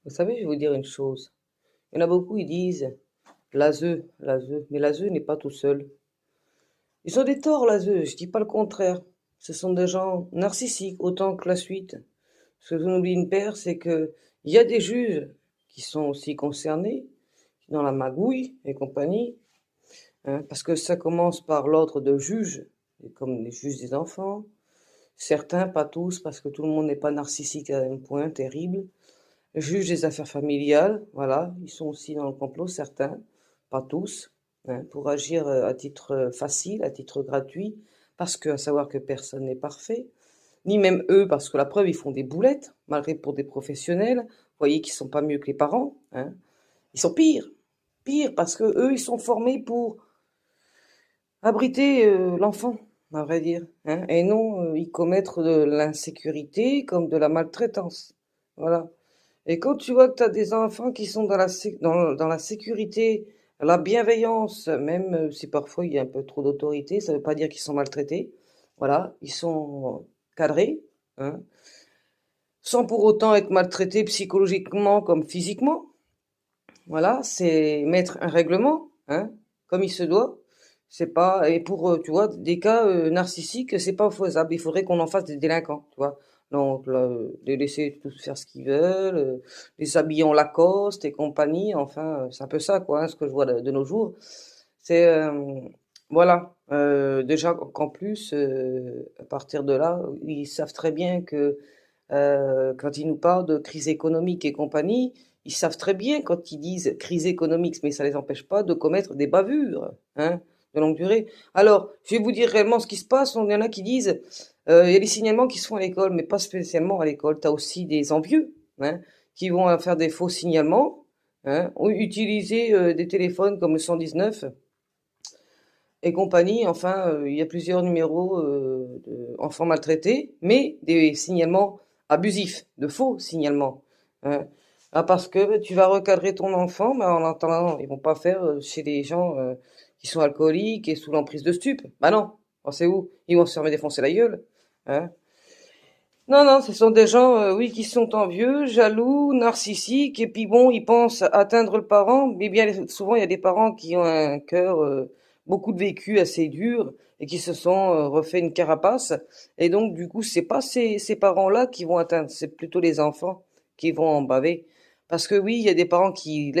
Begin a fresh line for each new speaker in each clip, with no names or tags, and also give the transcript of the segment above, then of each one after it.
Vous savez, je vais vous dire une chose. Il y en a beaucoup, ils disent l'ASE, mais l'ASE n'est pas tout seul. Ils ont des torts, l'ASE, je dis pas le contraire. Ce sont des gens narcissiques autant que la suite. Ce que vous oubliez une paire, c'est que il y a des juges qui sont aussi concernés, dans la magouille et compagnie, hein, parce que ça commence par l'ordre de juges, comme les juges des enfants. Certains, pas tous, parce que tout le monde n'est pas narcissique à un point terrible. Juges des affaires familiales, voilà, ils sont aussi dans le complot, certains, pas tous, hein, pour agir à titre facile, à titre gratuit, parce que à savoir que personne n'est parfait, ni même eux, parce que la preuve, ils font des boulettes, malgré pour des professionnels, vous voyez qu'ils sont pas mieux que les parents, hein. Ils sont pires, parce que eux, ils sont formés pour abriter l'enfant, à vrai dire, hein, et non y commettre de l'insécurité comme de la maltraitance. Voilà. Et quand tu vois que tu as des enfants qui sont dans la sécurité, la bienveillance, même si parfois il y a un peu trop d'autorité, ça ne veut pas dire qu'ils sont maltraités. Voilà, ils sont cadrés, hein, sans pour autant être maltraités psychologiquement comme physiquement. Voilà, c'est mettre un règlement, hein, comme il se doit. C'est pas, et pour, tu vois, des cas narcissiques, c'est pas faisable. Il faudrait qu'on en fasse des délinquants, tu vois. Donc, là, les laisser tous faire ce qu'ils veulent, les habiller en Lacoste et compagnie. Enfin, c'est un peu ça, quoi, hein, ce que je vois de nos jours. C'est, voilà. Déjà qu'en plus, à partir de là, ils savent très bien que quand ils nous parlent de crise économique et compagnie, ils savent très bien quand ils disent crise économique, mais ça les empêche pas de commettre des bavures, hein, de longue durée. Alors, je vais vous dire réellement ce qui se passe. Il y en a qui disent, il y a des signalements qui se font à l'école, mais pas spécialement à l'école. Tu as aussi des envieux, hein, qui vont faire des faux signalements, hein, ou utiliser des téléphones comme le 119 et compagnie. Enfin, il y a plusieurs numéros d'enfants maltraités, mais des signalements abusifs, de faux signalements, hein. Ah, parce que tu vas recadrer ton enfant, mais en attendant, ils vont pas faire chez des gens qui sont alcooliques et sous l'emprise de stupes. Bah non, c'est où? Ils vont se faire défoncer la gueule, hein. Non, non, ce sont des gens, oui, qui sont envieux, jaloux, narcissiques, et puis bon, ils pensent atteindre le parent, mais bien souvent, il y a des parents qui ont un cœur, beaucoup de vécu assez dur, et qui se sont refait une carapace, et donc, du coup, c'est pas ces parents-là qui vont atteindre, c'est plutôt les enfants qui vont en baver. Parce que oui, il y a des parents qui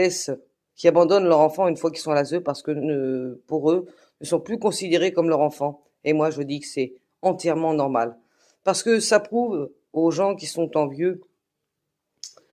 abandonnent leur enfant une fois qu'ils sont à l'ASE, parce que pour eux, ne sont plus considérés comme leur enfant. Et moi, je dis que c'est entièrement normal. Parce que ça prouve aux gens qui sont envieux